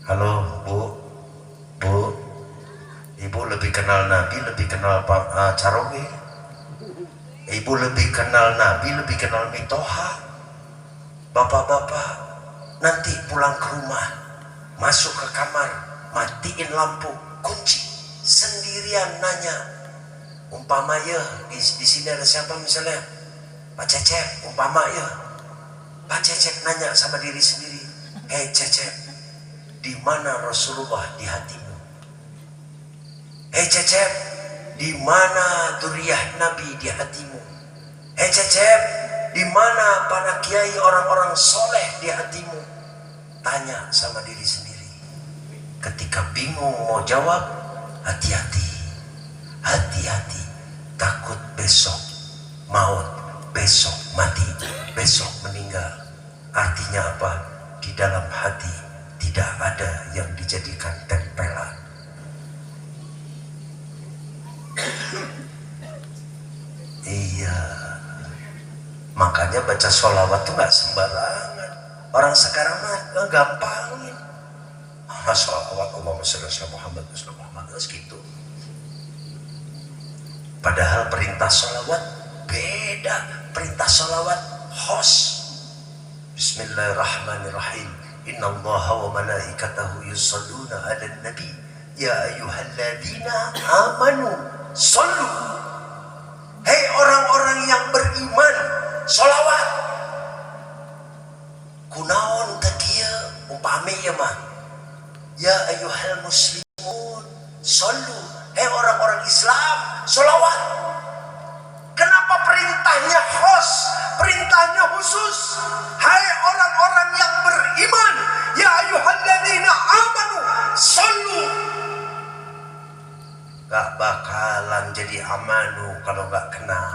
halo Bu, Ibu lebih kenal Nabi, lebih kenal Caroge. Ibu lebih kenal Nabi, lebih kenal Mitoha. Bapak-bapak, nanti pulang ke rumah, masuk ke kamar, matiin lampu, kunci, sendirian nanya, umpama ya di sini ada siapa misalnya, Pak Cecep, umpama ya, Pak Cecep nanya sama diri sendiri, hei Cecep, di mana Rasulullah di hatimu? Hei Cecep, di mana duriyah Nabi di hatimu? Hei Cecep, di mana para kiai orang-orang soleh di hatimu? Tanya sama diri sendiri. Ketika bingung mau jawab, hati-hati, hati-hati, takut besok maut, besok mati, besok meninggal. Artinya apa? Di dalam hati tidak ada yang dijadikan tempelan. Iya, makanya baca sholawat tuh gak sembarangan. Orang sekarang mah gampangin, sholawat Allahumma sholli ala Muhammad terus gitu. Padahal perintah sholawat beda. Perintah sholawat khos. Bismillahirrahmanirrahim. Innallaha wa malaikatahu yusholluna 'alan nabi ya ayyuhalladzina amanu shollu. Hei orang-orang yang beriman, sholawat. Kunaon takieu umpami ya mah, ya ayyuhal muslimun shollu. Hei orang-orang Islam, sholawat. Kenapa perintahnya khos, perintahnya khusus? Hai orang-orang yang beriman, ya ayyuhalladzina amanu shollu. Gak bakalan jadi amanu kalau gak kenal.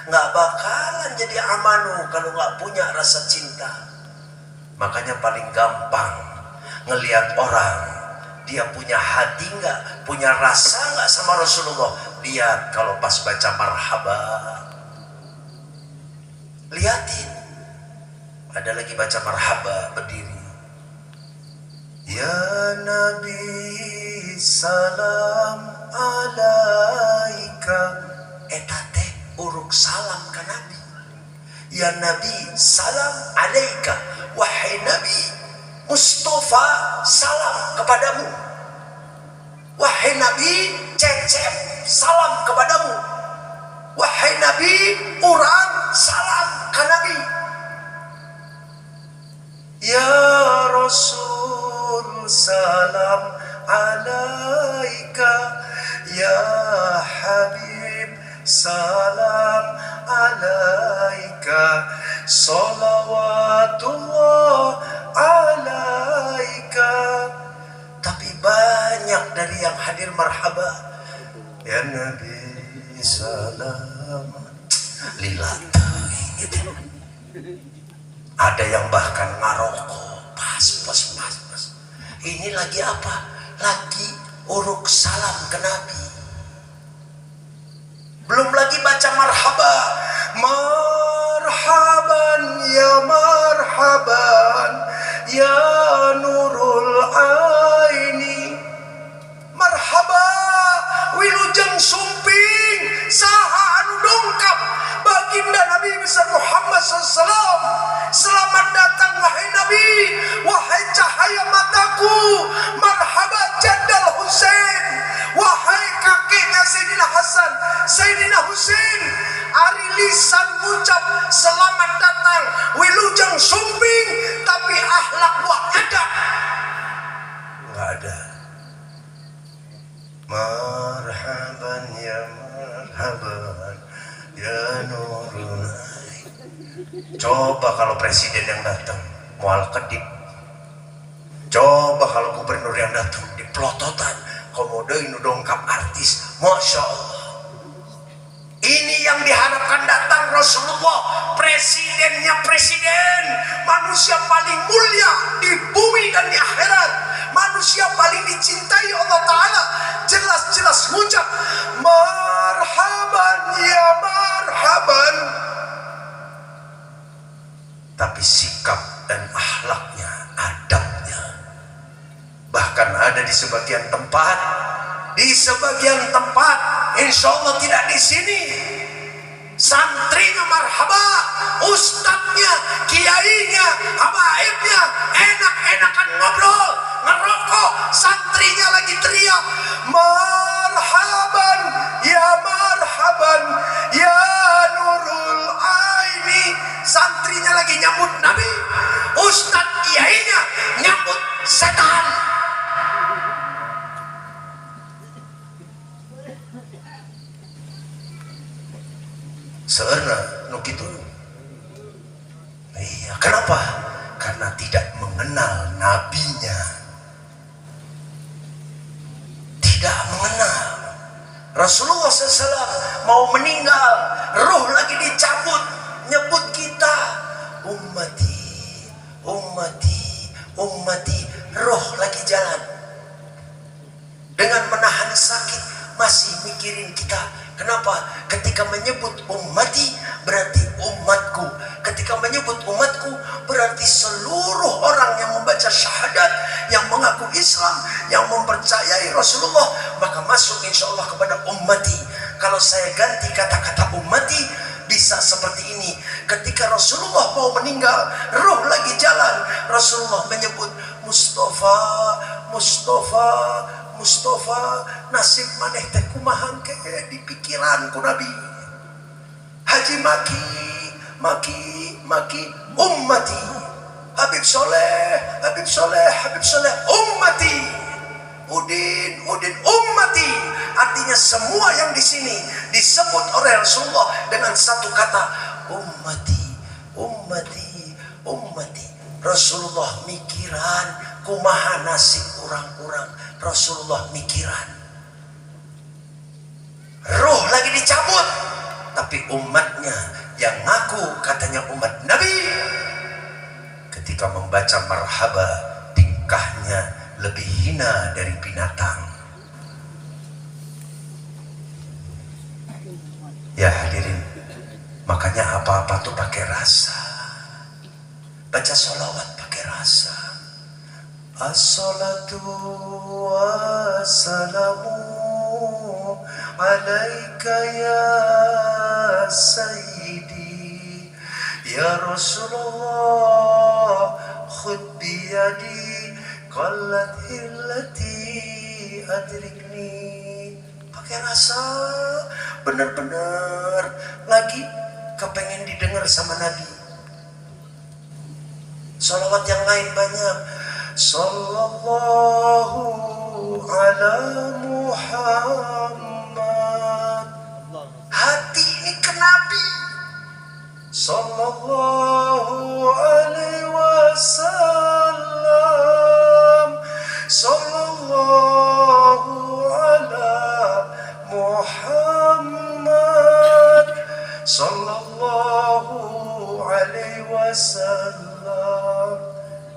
Gak bakalan jadi amanu kalau gak punya rasa cinta. Makanya paling gampang ngelihat orang, dia punya hati gak, punya rasa gak sama Rasulullah. Lihat kalau pas baca marhaba, lihatin. Ada lagi baca marhaba berdiri, ya Nabi salam alaika. Eta teh uruk salam ka Nabi. Ya Nabi salam alaika. Wahai Nabi Mustafa salam kepadamu. Wahai Nabi Cecep salam kepadamu. Wahai Nabi urang salam ka Nabi. Ya Rasul salam alaika. Ya Habib salam alaika. Salawatullah alaika. Tapi banyak dari yang hadir marhaba, ya Nabi salam lillah gitu. Ada yang bahkan ngarokok, pas. Ini lagi apa? Lagi uruk salam ke Nabi. Belum lagi baca marhaba. Marhaban ya marhaban ya nurul aini. Marhaba wilujeng sumping Marhaban ya marhaban ya nurul. Coba kalau presiden yang datang mual kedip. Coba kalau gubernur yang datang di pelototan. Komodoin dongkap artis. Masya Allah. Ini yang diharapkan datang Rasulullah. Presidennya presiden. Manusia paling mulia di bumi dan di akhirat. Manusia paling dicintai Allah Ta'ala. Jelas-jelas ngucap marhaban ya marhaban. Tapi sikap dan akhlaknya, adabnya, bahkan ada di sebagian tempat, insya Allah tidak di sini, santrinya marhaba, ustadznya, kiainya, habaibnya enak-enakan ngobrol, ngerokok, santrinya lagi teriak marhaban ya nurul aini. Santrinya lagi nyambut Nabi, ustadz kiainya nyambut setan. Seerna nu kitu. Iya, kenapa? Karena tidak mengenal nabinya. Tidak mengenal. Rasulullah SAW mau meninggal, roh lagi dicabut, nyebut kita ummati, ummati, ummati, roh lagi jalan. Dengan menahan sakit masih mikirin kita. Kenapa? Ketika menyebut ummati berarti umatku. Ketika menyebut umatku berarti seluruh orang yang membaca syahadat, yang mengaku Islam, yang mempercayai Rasulullah, maka masuk insya Allah kepada ummati. Kalau saya ganti kata-kata ummati bisa seperti ini. Ketika Rasulullah mau meninggal, roh lagi jalan, Rasulullah menyebut Mustafa, Mustafa, Mustafa, nasib maneh teh kumaha ke di pikiranku Nabi. Haji maki, maki, maki, ummati. Habib Soleh, Habib Soleh, Habib Soleh, ummati. Udin, Udin, ummati. Artinya semua yang di sini disebut oleh Rasulullah dengan satu kata ummati, ummati, ummati. Rasulullah mikiran kumaha nasib orang-orang. Rasulullah mikiran. Roh lagi dicabut, tapi umatnya yang ngaku katanya umat Nabi, ketika membaca marhaba tingkahnya lebih hina dari binatang. Ya hadirin, makanya apa-apa tuh pakai rasa. Baca sholawat pakai rasa. As-salatu wassalamu alaika ya sayyidi ya Rasulullah, khud biyadi qallat hillati adrikni. Pakai rasa, benar-benar lagi kepengen didengar sama Nabi. Salawat yang lain banyak. Sallallahu ala Muhammad. Hati ini ke Nabi. Sallallahu alaihi wasallam. Sallallahu ala Muhammad. Sallallahu alaihi wasallam.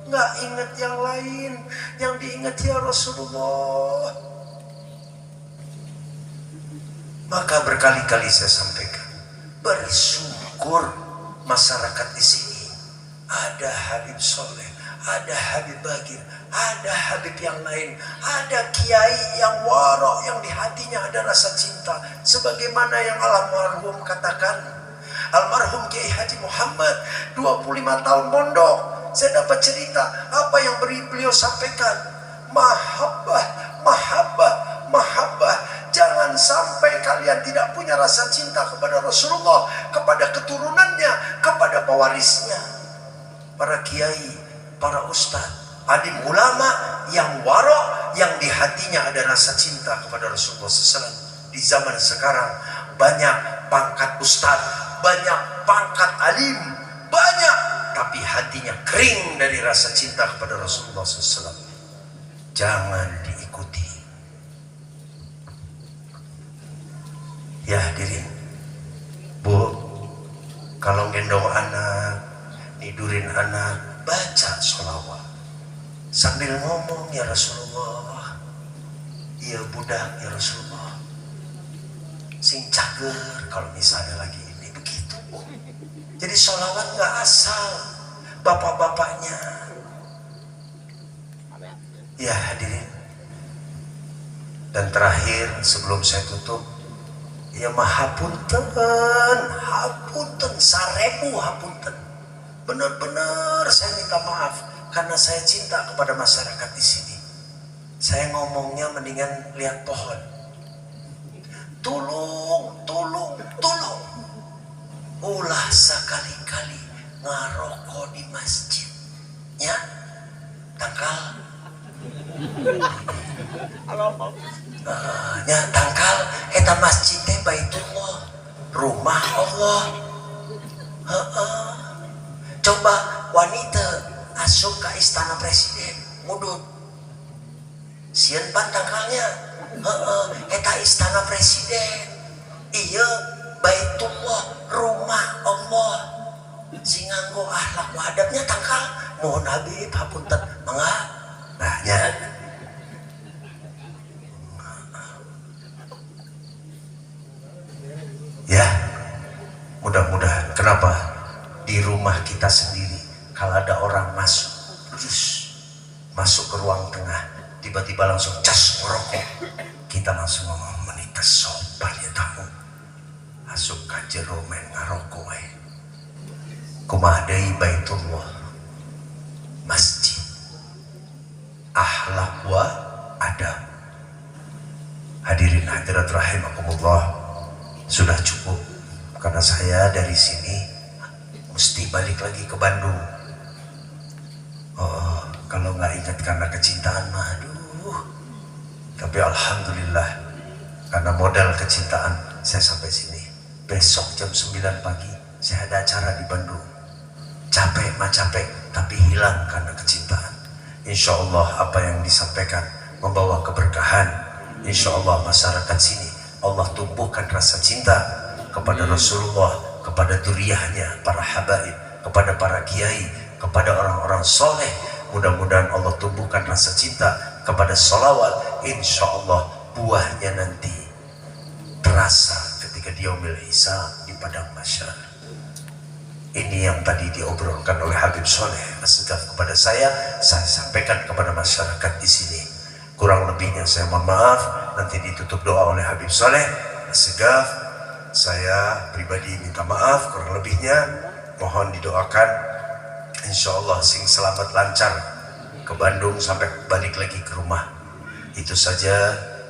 Nggak ingat yang lain, yang diingat ya Rasulullah. Maka berkali-kali saya sampaikan, beri syukur masyarakat di sini. Ada Habib Soleh, ada Habib Bagir, ada Habib yang lain, ada kiai yang warok, yang di hatinya ada rasa cinta. Sebagaimana yang almarhum katakan, almarhum Kiai Haji Muhammad 25 tahun mondok. Saya dapat cerita apa yang beliau sampaikan. Mahabbah, mahabbah, mahabbah. Jangan sampai kalian tidak punya rasa cinta kepada Rasulullah, kepada keturunannya, kepada pewarisnya. Para kiai, para ustadz, alim ulama yang warok, yang di hatinya ada rasa cinta kepada Rasulullah SAW. Di zaman sekarang banyak pangkat ustadz, banyak pangkat alim, banyak, tapi hatinya kering dari rasa cinta kepada Rasulullah SAW. Jangan diikuti. Ya hadirin, Bu, kalau gendong anak, tidurin anak, baca sholawat sambil ngomong, ya Rasulullah, iya budak ya Rasulullah, sing cager kalau misalnya lagi ini begitu. Jadi sholawat nggak asal bapak-bapaknya. Ya hadirin, dan terakhir sebelum saya tutup, ya mahapunten, hapunten, sarebu hapunten. Benar-benar saya minta maaf karena saya cinta kepada masyarakat di sini. Saya ngomongnya mendingan lihat pohon. Tolong, tolong, tolong. Ulah sekali-kali ngarokok di masjid. Ya, tangkal. Ya, tangkal. Eta masjid teh Baitullah, rumah Allah. Coba wanita asup ke istana presiden, mudut. Sieun pan tangkalnya. Eta istana presiden. Iya Baitullah, rumah Allah. Sing nganggo akhlak wadabnya tangkal. Mohon Habib hapunten, mangga. Nah, nya. Ya, mudah-mudahan. Kenapa? Di rumah kita sendiri, kalau ada orang masuk, terus masuk ke ruang tengah, tiba-tiba langsung cas ngerokok, kita langsung ngomong, menikah sopan ya tamu, masuk ke jero men ngarokok. Kumaha deui Baitullah, masjid, akhlak wa adab. Hadirin hadirat rahimakumullah, sudah cukup karena saya dari sini mesti balik lagi ke Bandung. Oh, kalau nggak ingat karena kecintaan mah aduh. Tapi alhamdulillah karena modal kecintaan saya sampai sini. Besok jam 9 pagi saya ada acara di Bandung. Capek mah capek, tapi hilang karena kecintaan. Insya Allah apa yang disampaikan membawa keberkahan. Insya Allah masyarakat sini Allah tumbuhkan rasa cinta kepada Rasulullah, kepada duriyahnya, para habaib, kepada para kiai, kepada orang-orang soleh. Mudah-mudahan Allah tumbuhkan rasa cinta kepada salawat. Insya Allah buahnya nanti terasa ketika di yaumil hisab di padang mahsyar. Ini yang tadi diobrolkan oleh Habib Soleh Asgaf kepada saya sampaikan kepada masyarakat di sini. Kurang lebihnya saya mohon maaf, nanti ditutup doa oleh Habib Soleh Asgaf. Saya pribadi minta maaf, kurang lebihnya mohon didoakan. Insya Allah sing selamat lancar ke Bandung sampai balik lagi ke rumah. Itu saja.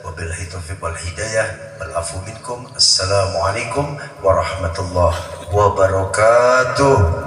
Wabillahi taufiq wal hidayah. Wal afu minkum. Assalamualaikum warahmatullahi wabarakatuh.